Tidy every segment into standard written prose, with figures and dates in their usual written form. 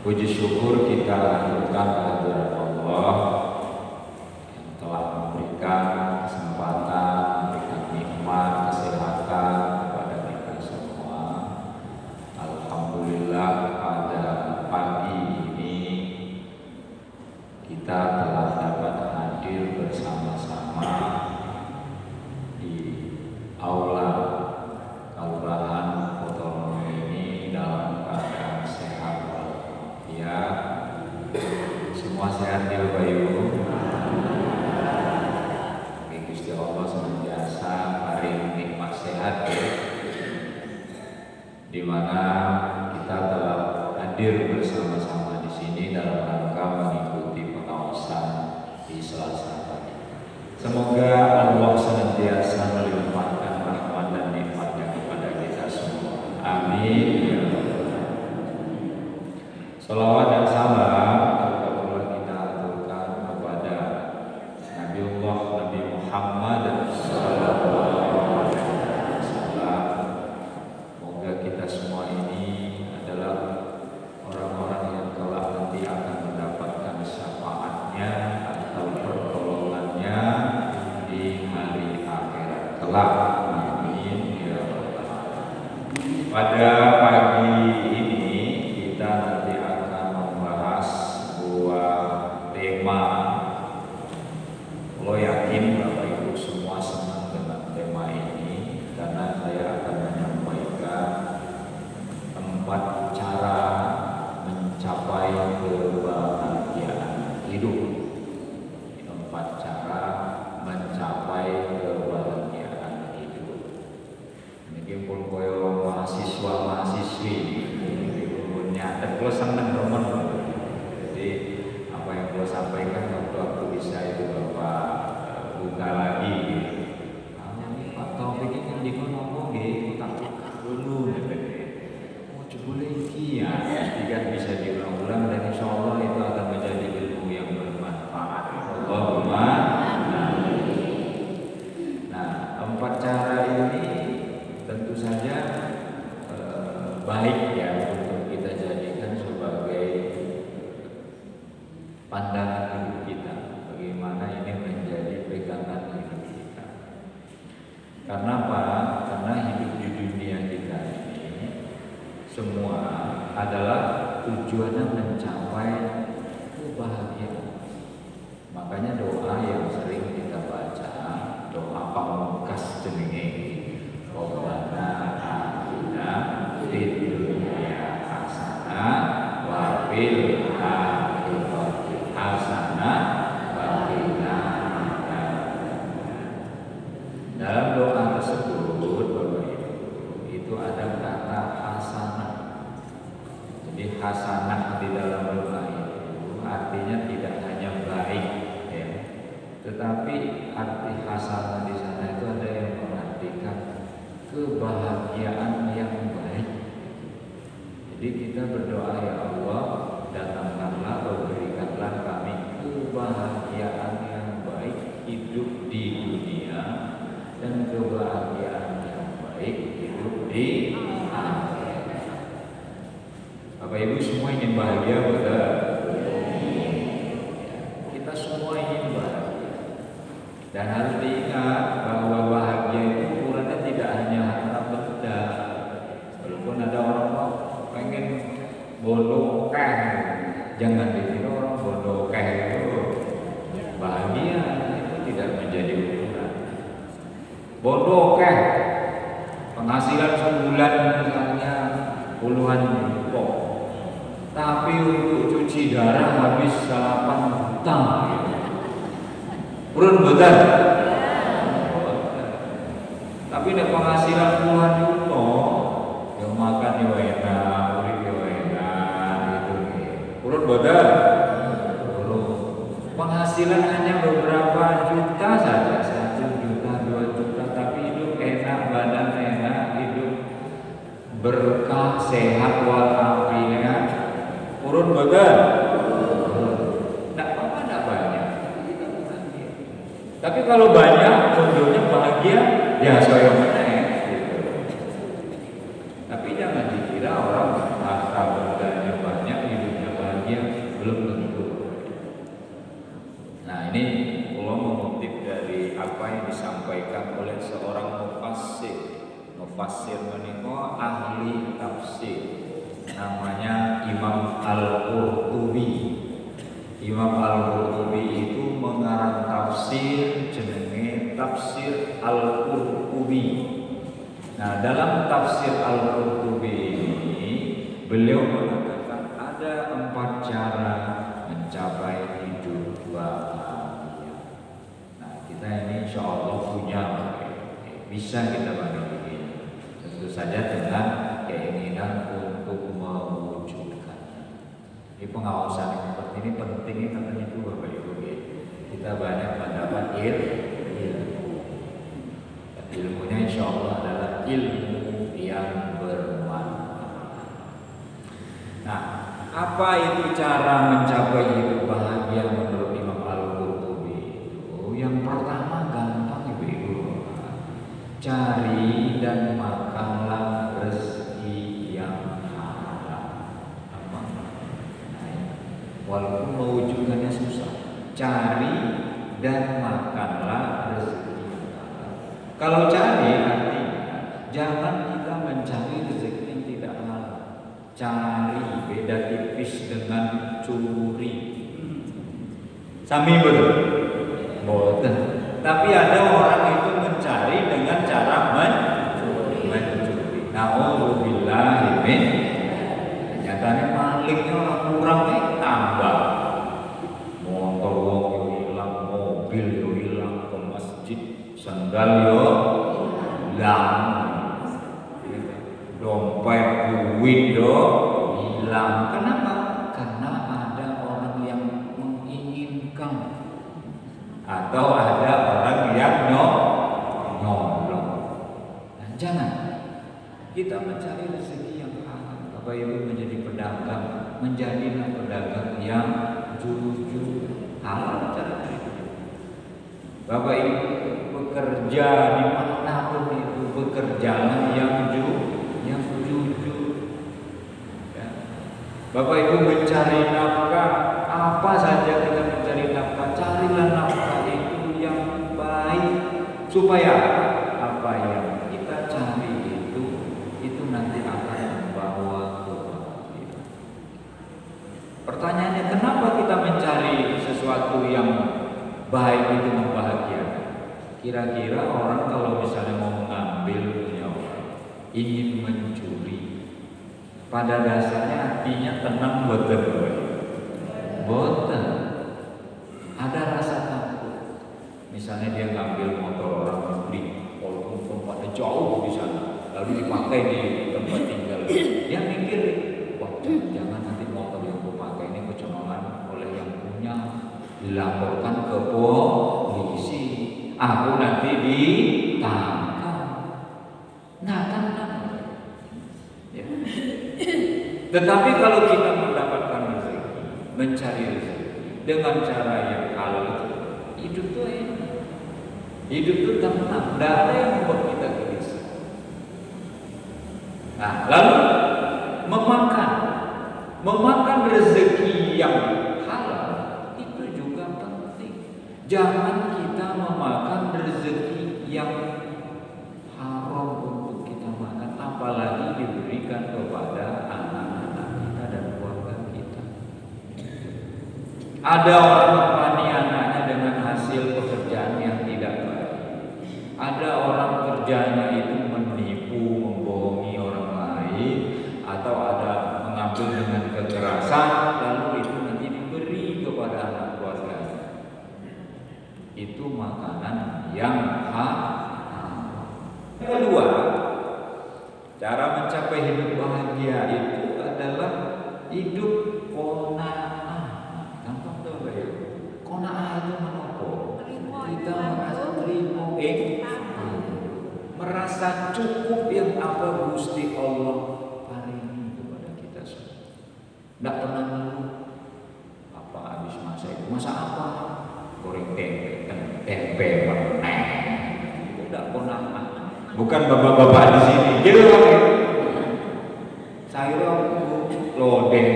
Puji syukur kita haturkan kehadirat Allah yang telah memberikan kesempatan, memberikan nikmat, kesehatan kepada kita semua. Alhamdulillah pada pagi ini kita telah dapat hadir bersama-sama di aula Kelurahan Potono ini dalam keadaan sehat walafiat. Semua sehat ya Bapak Ibu. Gusti Allah senantiasa paring nikmat sehat ya, di mana kita telah hadir bersama-sama di sini dalam rangka mengikuti pengawasan di Selasa pagi. Semoga Allah senantiasa melimpahkan rahmat dan nikmatnya kepada kita semua. Amin. Ya Rabbal. Salawat dan salam kita aturkan kepada Nabiullah Nabi Muhammad sallallahu alaihi wasallam. Semoga kita semua ini adalah orang-orang yang kelak nanti akan mendapatkan syafaatnya atau pertolongannya di hari akhirat kelak. Amin ya Rabbal. Pada pagi ini kita nanti akan membahas sebuah tema. Lo yakin Bapak Ibu semua senang dengan tema ini, karena saya akan menyampaikan 4 cara mencapai kebahagiaan hidup. 4 cara mencapai kebahagiaan hidup. Ini pun koyo mahasiswa-mahasiswi nyatet lo seneng teman. Jadi apa yang gue sampaikan waktu aku bisa itu Bapak buka lagi. Pak Taufik ini di ngomong gitu, tak dulu oh coba lagi ya, jika bisa diulang-ulang dan insya Allah itu akan menjadi ilmu yang bermanfaat. Allahumma amin. Nah, 4 cara ini tentu saja baik ya untuk kita jadikan sebagai pandangan hidup kita, bagaimana ini menjadi pegangan hidup kita. Karena apa? Karena hidup di dunia kita ini semua adalah tujuannya mencapai kebahagiaan. Makanya doa yang sering kita baca, doa pamungkas jenenge Rabbana atina fid dunya hasanah wa fil akhirati hasanah wa qina adzabannar. Dalam doa tersebut Bapak Ibu itu ada kata hasanah. Jadi hasanah di dalam doa itu artinya tidak hanya baik ya, tetapi arti hasanah di sana itu ada yang mengartikan kebahagiaan yang baik. Jadi kita berdoa, ya Allah, datangkanlah atau berikanlah kami kebahagiaan yang baik hidup di dunia dan kebahagiaan yang baik hidup di akhirat. Bapak Ibu semua ingin bahagia, betul? Kita semua ingin bahagia. Dan harus diingat bahwa bahagia itu ukurannya tidak hanya harta benda. Walaupun ada orang pengen bodoh jangan dikira orang bodoh itu bahagia, itu tidak menjadi ukuran. Bodoh penghasilan sebulan misalnya puluhan juta, tapi untuk cuci darah habis 8 juta gitu. Urun betul. Tapi nek penghasilan puluhan juta, yang makan yo enak, urip yo enak gitu. Urun betul. Penghasilan hanya beberapa juta saja, 1 juta, 2 juta, tapi hidup enak, badan enak, hidup berkah, sehat walafiat. Urun betul. Tapi kalau banyak contohnya bahagia, ya saya menang gitu. Tapi jangan dikira orang harta bendanya banyak hidupnya mufassir menika ahli tafsir. Namanya Imam Al-Qurtubi. Imam Al-Qurtubi itu mengarang tafsir jenenge Tafsir Al-Qurtubi. Nah, dalam Tafsir Al-Qurtubi ini beliau mengatakan ada 4 cara mencapai hidup bahagia. Nah, kita ini insya Allah punya, bisa kita bagi. Tentu saja dengan keinginan untuk mewujudkannya. Ini pengawasan seperti ini pentingnya karena itu Bapak Ibu. Kita banyak mendapat ilmu. Dan ilmunya insya Allah adalah ilmu yang bermanfaat. Nah, apa itu cara mencapai hidup bahagia menurut Imam Al-Qurtubi itu? Yang pertama gampang Ibu-ibu. Cari dan makanlah rezeki yang halal. Apa? Walaupun mewujudkannya susah. Cari dan makanlah rezeki yang halal. Kalau cari artinya jangan kita mencari rezeki yang tidak halal. Cari, beda tipis dengan curi. Sami betul? Boten. Tapi ada orang itu mencari dengan cara mencuri. Na'udzubillah min. Nyatanya malingnya orang kurang tambah. Motor wong yo hilang, mobil yo hilang, ke masjid sandal yo hilang, dompet duit yo hilang. Kenapa? Karena ada orang yang menginginkan atau ada orang yang nyolong. Nah, jangan kita mencari rezeki yang halal. Bapak Ibu menjadi pedagang, menjadilah pedagang yang jujur, halal cara itu. Bapak Ibu bekerja di manapun itu, bekerjalah yang jujur. Ya. Bapak Ibu mencari nafkah, apa saja kita mencari nafkah, carilah nafkah itu yang baik supaya apa yang kita cari itu nanti akan membawa kebahagiaan. Pertanyaannya, kenapa kita mencari sesuatu yang baik itu membahagiakan? Kira-kira orang kalau misalnya mau mengambil punya orang, ingin mencuri, pada dasarnya hatinya tenang boten. Ada rasa takut. Misalnya dia ngambil motor orang beli, walaupun tempatnya jauh di sana, lalu dipakai di tempat tinggal. Dia mikir, wah jangan nanti motor yang aku pakai ini kecolongan oleh yang punya, dilaporkan ke polisi, aku nanti ditangkap. Nah, tenang. Ya. Tetapi kalau kita mendapatkan rezeki, mencari rezeki dengan cara yang halal, hidup itu enak, hidup itu tenang, tidak ada yang membuat kita gelisah. Nah, lalu memakan rezeki yang halal itu juga penting. Jangan kita memakan rezeki yang haram untuk kita makan, apalagi diberikan kepada anak-anak kita dan keluarga kita. Ada orang mempani anaknya dengan hasil pekerjaan yang tidak baik. Ada orang kerjanya itu menipu, membohongi orang lain, atau ada mengambil dengan kekerasan, lalu itu nanti diberi kepada anak keluarganya. Itu makanan yang haram. Kedua, cara mencapai hidup bahagia itu adalah hidup qanaah. Gampang tuh ya. Qanaah itu menopo. Kita merasa terima, merasa cukup yang apa Gusti Allah paringi kepada kita semua. Tidak pernah ngeluh. Apa habis masa itu? Masa apa? Goreng tempe meneh. Itu tidak qanaah. Bukan bapak-bapak di sini. Gitu kan? Saya lodeh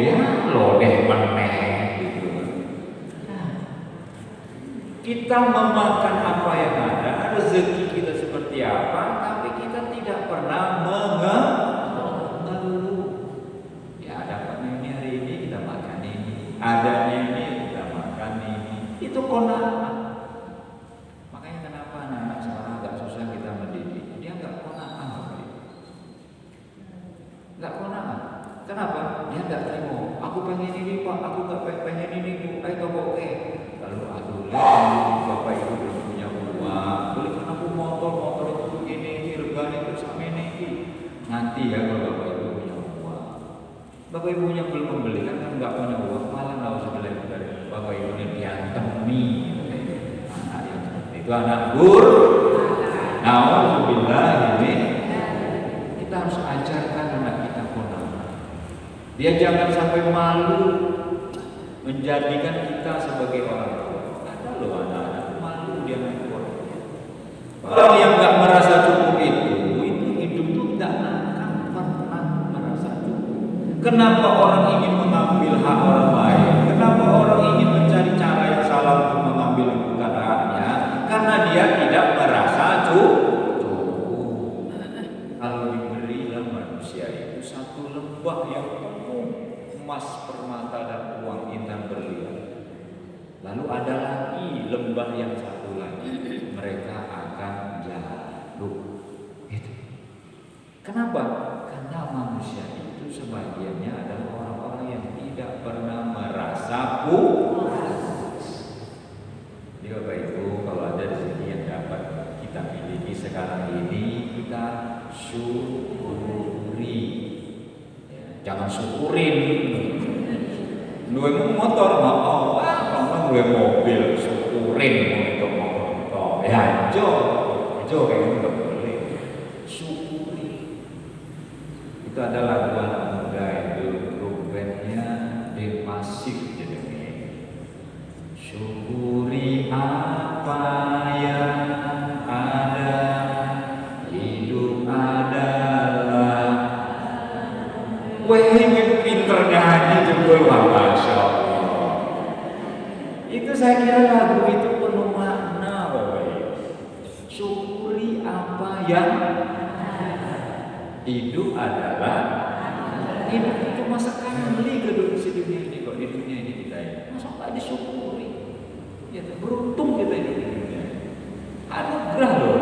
meneh gitu. Kita memakan apa yang ada, rezeki kita seperti apa, tapi kita tidak pernah pernah mengeluh. Ya dapatnya ini hari ini kita makan ini, adanya ini kita makan ini. Itu qanaah. Makanya kenapa anak-anak sekarang agak susah kita mendidik. Dia nggak qanaah. Nggak qanaah. Kenapa? Dia nggak terima. Aku pengen ini Pak, aku nggak pengen ini Bu. Ayo oke. Lalu aku lihat bapak ibu belum punya uang, belikan aku motor itu begini, regane itu sama ini. Nanti ya kalau bapak ibu punya uang. Bapak ibunya belum membeli kan nggak punya uang, malah nggak usah beli dari bapak ibunya diantemi. Anak yang seperti itu anak Nauzubillah ini. Kita harus ajarkan anak kita qanaah. Dia jangan sampai malu menjadikan kita sebagai orang tua. Ada loh anak-anak malu dia ngaku orang tua. Orang yang nggak merasa cukup itu hidup itu tidak akan pernah merasa cukup. Kenapa orang ingin mengambil hak orang lain? Kenapa orang ingin mencari cara yang salah untuk mengambil bukan haknya? Karena dia tidak merasa cukup. Kalau diberilah manusia itu satu lembah yang penuh emas, permata dan uang intan berlian. Lalu ada lagi lembah yang satu lagi, mereka akan jatuh. Itu. Kenapa? Karena manusia itu sebagiannya adalah orang-orang yang tidak pernah merasa puas. Jadi Bapak Ibu, kalau ada di sini yang dapat kita miliki sekarang ini, kita syukuri. Jangan syukurin. Duwe motor mau, kalau duwe mobil syukurin untuk motor. Ya, jo kayak gitu nggak boleh. Syukuri. Itu adalah lagu anak muda itu grup bandnya Demasif jadinya. Syukuri apa yang ada, hidup adalah. Weh, pinternya aja jempol Masya Allah. Itu saya kira lagu itu penuh makna, Bapak Ibu. Syukuri apa yang hidup adalah. Hidup itu masa kali ke dunia ini kok di dunia ini kita ini. Masa nggak disyukuri? Ya, beruntung kita hidup di dunia ini. Anugerah loh.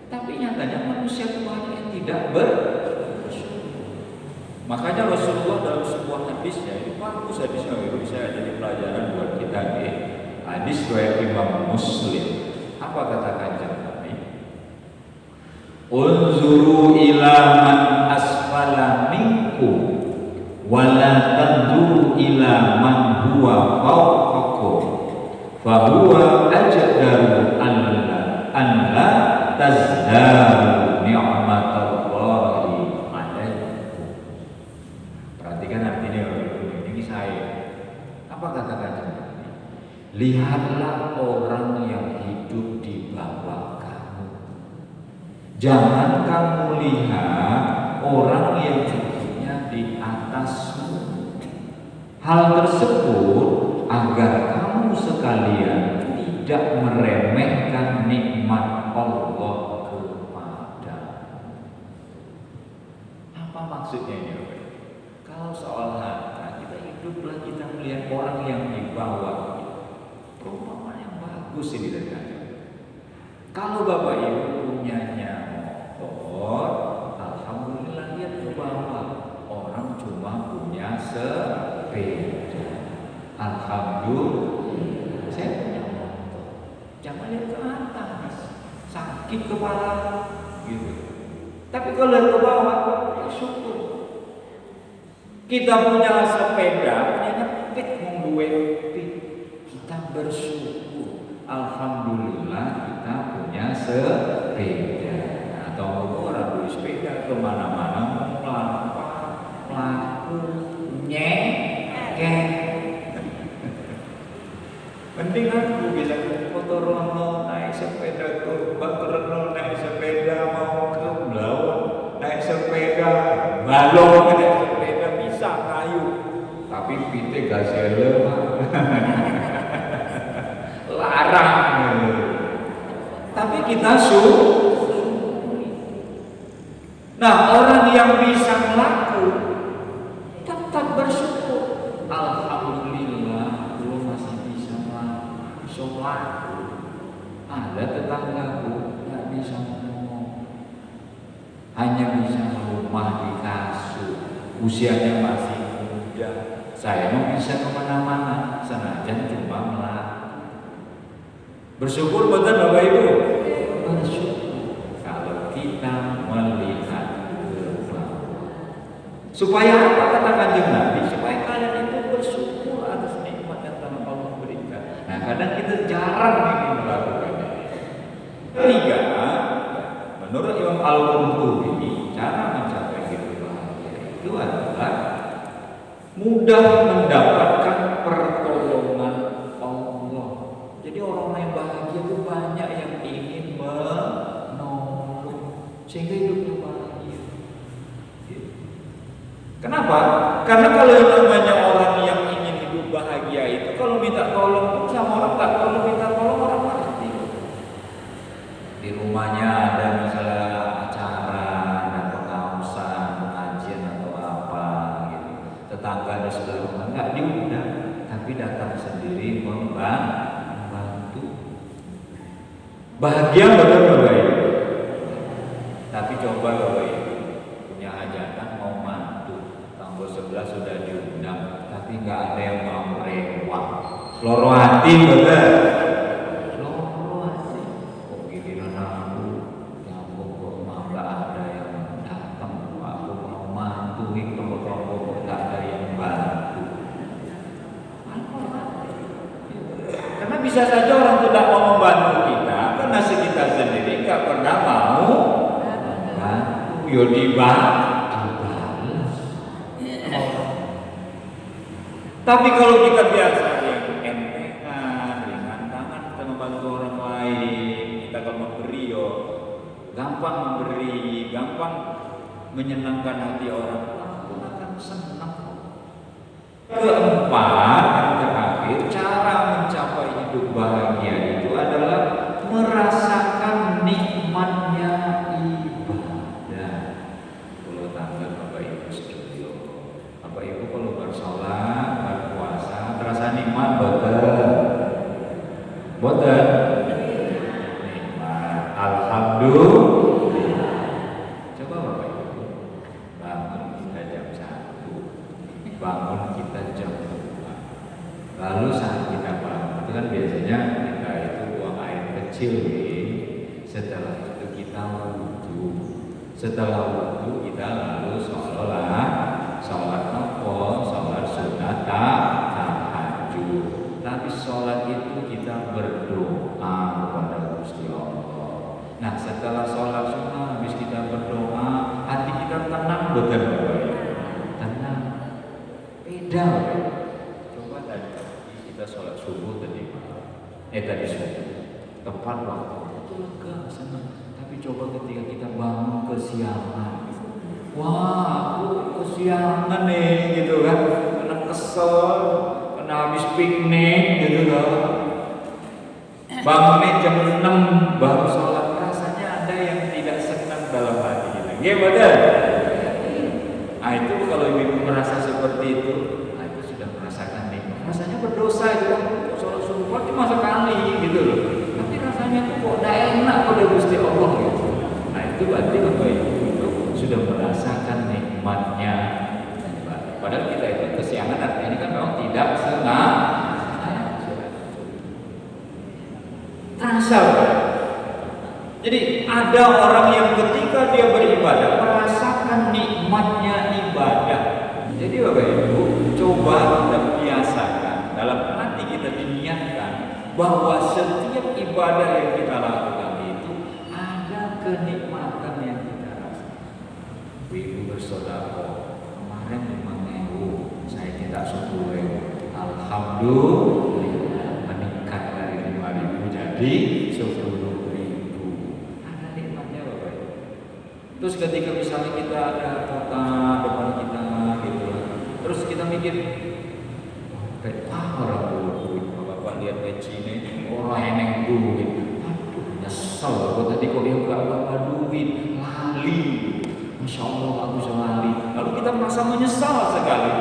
Tapi nyatanya manusia Tuhan yang tidak makanya Rasulullah dalam sebuah hadisnya, itu bagus hadisnya, itu bisa jadi pelajaran buat kita nih. Hadis riwayat Imam Muslim. Apa kata Kanjeng Nabi? Unzuru ila man asfala minkum wa la tanzuru ila man huwa fawqakum fa huwa ajdaru an la tazdaru ni'matallahi. Apa kata Kanjeng Nabi? Lihatlah orang yang hidup di bawah kamu. Jangan kamu lihat orang yang hidupnya di atasmu. Hal tersebut agar kamu sekalian tidak meremehkan nikmat Allah kepadamu. Apa maksudnya ini? Kalau soal harta, kita hiduplah kita melihat orang yang di bawah. Perumpamaan yang bagus ini dari Kanjeng. Kalau Bapak Ibu punyanya motor, alhamdulillah lihat ke bawah. Orang cuma punya sepeda. Alhamdulillah, saya punya motor. Jangan lihat ke atas, sakit kepala, gitu. Tapi kalau lihat ke bawah, ya syukur. Kita punya sepeda, punya pit mengduwe pit. Kita bersyukur. Alhamdulillah kita punya sepeda. Atau orang beli sepeda kemana-mana melaku nyekek. Penting aku bisa motor rono naik sepeda ke Bakrono, naik sepeda mau ke Blawon, naik sepeda balong, naik sepeda bisa kayu, tapi pite gazelle larang. Tapi kita syukuri. Nah, orang yang bisa melaku tetap bersyukur. Alhamdulillah, gue masih bisa melaku. Ada tetanggaku nggak bisa ngomong, hanya bisa rumah di kasur, usianya masih muda. Saya mau bisa kemana-mana, senajan cuma melaku. Bersyukur betul Bapak Ibu? Bersyukur kalau kita melihat ke bawah. Supaya apa kata Kanjeng Nabi? Supaya kalian itu bersyukur atas nikmat yang telah Allah berikan. Nah, kadang kita jarang ingin melakukannya. Ketiga, menurut Imam Al-Qurtubi, cara mencapai hidup bahagia itu adalah mudah mendapatkan pertolongan Allah. Jadi orang yang bahagia itu banyak yang ingin menolong sehingga hidupnya bahagia. Kenapa? Karena kalau yang namanya orang yang ingin hidup bahagia itu kalau minta tolong sama orang tak perlu minta tolong, orang pasti. Di rumahnya ada misalnya acara, ada pengawasan, pengajian atau apa gitu. Tetangga ada sebelah rumah nggak diundang, tapi datang sendiri membantu. Bahagia betul Bapak Ibu. Tapi coba Bapak Ibu punya hajatan mau mantu, tanggal 11 sudah diundang, tapi nggak ada yang mau rewak. Loro hati betul. Loro hati. Kok giliran aku, ya kok mau nggak ada yang datang, aku mau mantu itu kok nggak ada yang bantu. Karena bisa saja orang tidak mau membantu kita karena kita sendiri nggak pernah mau bantu. Yo dibalas. Tapi kalau kita biasa entengan, ringan tangan, kita membantu orang lain, kita kalau memberi yo gampang memberi, gampang menyenangkan hati orang, aku akan senang. Keempat, yang terakhir, cara mencapai hidup bahagia itu adalah merasakan nikmatnya ibadah. Kalau tanggal Bapak Ibu studio, Bapak Ibu kalau bersolat, berpuasa, terasa nikmat betul? Betul? Nikmat. Alhamdulillah. Coba Bapak Ibu bangun kita jam 1, bangun kita jam 2. Lalu saat kita bangun itu kan biasanya kita itu buang air kecil nih. Setelah itu kita wudhu. Setelah wudhu kita lalu sholat nopo, sholat sunat tahajud. Tapi sholat itu kita berdoa kepada Gusti Allah. Nah setelah sholat sunat habis kita berdoa, hati kita tenang betul Bapak? Tenang. Beda. Coba tadi kita sholat subuh tadi subuh tepat waktu itu lega senang. Tapi coba ketika kita bangun kesiangan, wah aku kesiangan nih gitu kan, karena kesel, karena habis piknik gitu kan. Bangunnya jam 6 baru sholat, rasanya ada yang tidak senang dalam hati kita. Gimana? Nah itu kalau ibu merasa seperti itu, nah itu sudah merasakan nikmat. Rasanya berdosa itu kan, sholat subuh cuma sekali gitu loh. Tapi rasanya tuh kok tidak enak pada Gusti Allah gitu. Nah itu berarti Bapak Ibu itu sudah merasakan nikmatnya. Padahal kita itu kesiangan artinya kan memang tidak sengaja. Terasa. Jadi ada orang yang ketika dia beribadah merasakan nikmatnya ibadah. Jadi Bapak Ibu coba kita biasakan dalam hati kita diniatkan bahwa setiap ibadah yang kita lakukan itu ada kenikmatan yang kita rasakan. Ibu bersedekah kemarin 5.000, saya tidak 10.000. Alhamdulillah meningkat dari 5.000 jadi 10.000. Ada nikmatnya Bapak Ibu. Terus ketika misalnya kita ada kota depan kita gitu, terus kita mikir, orang duit, Bapak lihat Cina ini orang eneng duit, aduh nyesel, kok tadi kok dia nggak bawa duit, lali, Insya Allah aku sekali. Lalu kita merasa menyesal sekali.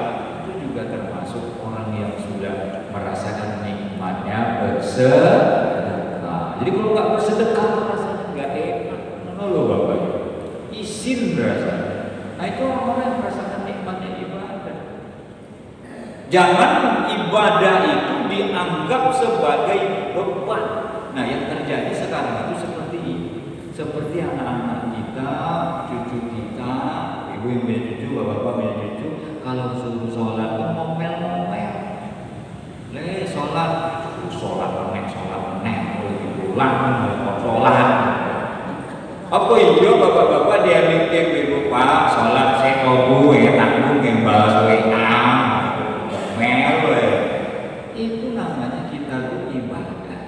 Itu juga termasuk orang yang sudah merasakan nikmatnya bersedekah. Jadi kalau nggak bersedekah rasanya nggak enak. Mana lo bapak? Isin rasanya. Nah itu orang-orang yang merasakan nikmatnya ibadah. Jangan ibadah itu dianggap sebagai beban. Nah yang terjadi sekarang itu seperti ini. Seperti anak-anak kita, cucu kita, ibu yang punya cucu, bapak-bapak punya cucu, kalau suruh sholat itu ngomel-ngomel. Sholat meneng, pulang, sholat. Apa iya bapak-bapak dia mikir ibu pak, sholat saya kobu ya tanggung yang balas WA, ngomel. Itu namanya kita tuh ibadah.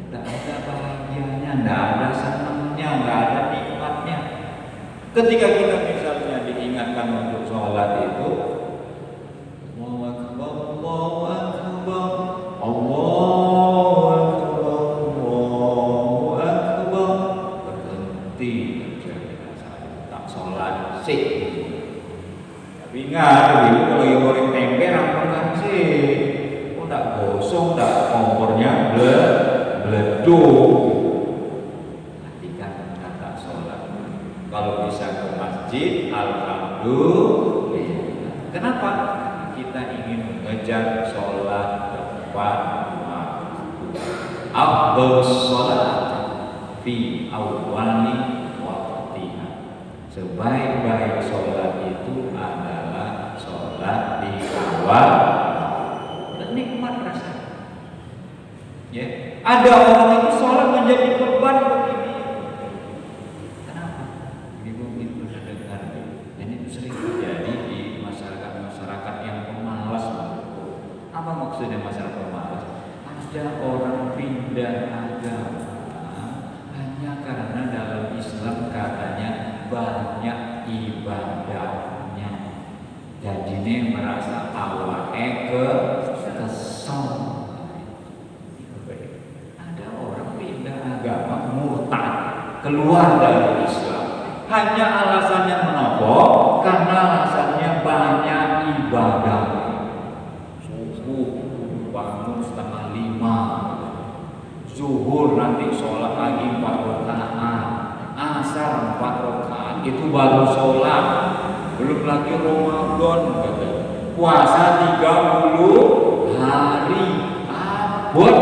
Tidak ada bahagianya, tidak ada senangnya, tidak ada nikmatnya. Ketika kita misalnya diingatkan untuk sholat itu, Allahu Akbar, Allahu Akbar, Allahu Akbar, Allahu Akbar, berhenti terjadi tak sholat sih. Tapi ingat, ibu kalau yang goreng tempe rampungan sih, tidak gosong, tidak kompornya beleduk. Perhatikan kata sholat. Kalau bisa ke masjid, alhamdulillah. Kenapa? Kita ingin mengejar sholat tepat waktu. Afdhalus sholat fi awwali waqtiha. Sebaik-baik sholat itu adalah sholat di awal. Nikmat rasanya. Ya, ada orang itu sholat menjadi beban bagi dia. Kenapa? Ibu mungkin pernah dengar, dan itu sering terjadi di masyarakat yang pemalas. Apa maksudnya masyarakat pemalas? Ada orang pindah agama hanya karena dalam Islam katanya banyak ibadahnya. Jadi ini merasa awake kesel. Ada orang pindah agama murtad keluar dari Islam hanya alasannya menopo karena alasannya banyak ibadah. Subuh bangun 4:30, zuhur nanti sholat lagi 4 rakaat, asar 4 rakaat, itu baru sholat. Belum lagi Ramadan, puasa 30 hari, abot.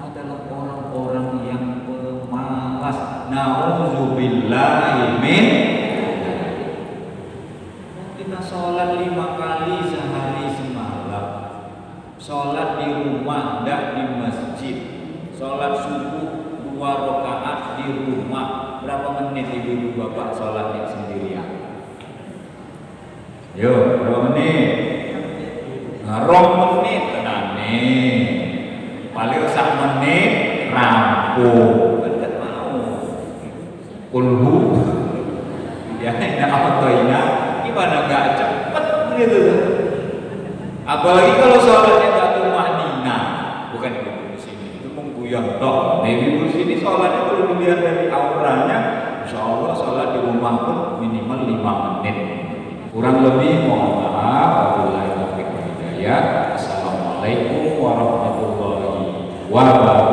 Adalah orang-orang yang pemalas. Nauzubillahi min. Kita sholat 5 kali sehari semalam. Sholat di rumah, tidak di masjid. Sholat subuh 2 rakaat di rumah. Berapa menit ibu bapak sholatnya sendirian? Yo, berapa menit? Rong menit tenane. Paling sak menit rampung. Kan mau. Kulhu. Ya, apa toina? Gimana nggak cepet gitu? Apalagi kalau sholatnya nggak tumanina, bukan ibu di sini, itu mengguyang toh. Nah, ibu di sini sholatnya kalau dilihat dari auranya, insya Allah sholat di rumah pun minimal 5 menit. Kurang lebih mohon maaf. Wabillahi taufiq wal hidayah. Assalamualaikum warahmatullahi wabarakatuh.